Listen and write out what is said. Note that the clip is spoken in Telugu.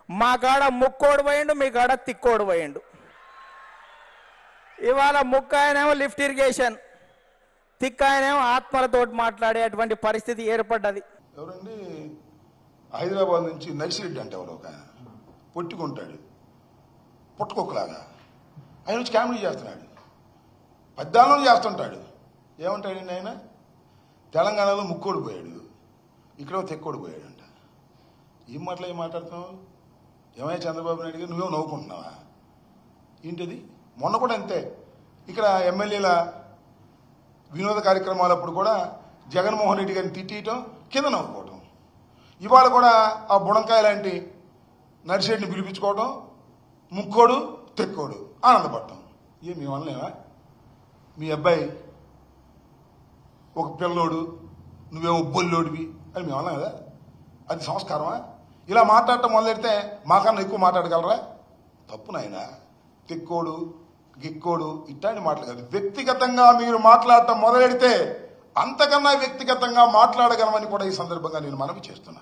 మా కాడ ముక్కోడు పోయిండు, మీ కాడ తిక్కోడు పోయిండు. ఇవాళ ముక్కాయనేమో లిఫ్ట్ ఇరిగేషన్, తిక్కాయనేమో ఆత్మలతోటి మాట్లాడేటువంటి పరిస్థితి ఏర్పడ్డది. ఎవరండి హైదరాబాద్ నుంచి నర్సిరెడ్డి అంటే ఎవరు ఒక పొట్టుకుంటాడు పుట్టుకొక్కలాగా, ఆయన వచ్చి కామెడీ చేస్తున్నాడు, పద్దాలను చేస్తుంటాడు. ఏమంటాడండి ఆయన? తెలంగాణలో ముక్కోడిపోయాడు, ఇక్కడ తెక్కోడిపోయాడు అంట. ఏం మాట్లాడుతున్నావు? ఏమైనా చంద్రబాబు నాయుడు గారు నువ్వేమో నవ్వుకుంటున్నావా ఏంటిది? మొన్న కూడా అంతే, ఇక్కడ ఎమ్మెల్యేల వినోద కార్యక్రమాలప్పుడు కూడా జగన్మోహన్ రెడ్డి గారిని తిట్టడం, కింద నవ్వుకోవటం. ఇవాళ కూడా ఆ బుడంకాయ లాంటి నర్సిరెడ్డిని పిలిపించుకోవటం, ముక్కోడు తెక్కోడు ఆనందపడటం. ఏం మీ వల్లనేనా? మీ అబ్బాయి ఒక పిల్లోడు, నువ్వేమో బొల్లోడివి అని మేము అన్నాం కదా, అది సంస్కారమా? ఇలా మాట్లాడటం మొదలెడితే మాకన్నా ఎక్కువ మాట్లాడగలరా? తప్పు నాయన. తెక్కోడు గిక్కోడు ఇట్లాంటి మాటలు కాదు. వ్యక్తిగతంగా మీరు మాట్లాడటం మొదలెడితే అంతకన్నా వ్యక్తిగతంగా మాట్లాడగలమని కూడా ఈ సందర్భంగా నేను మనవి చేస్తున్నా.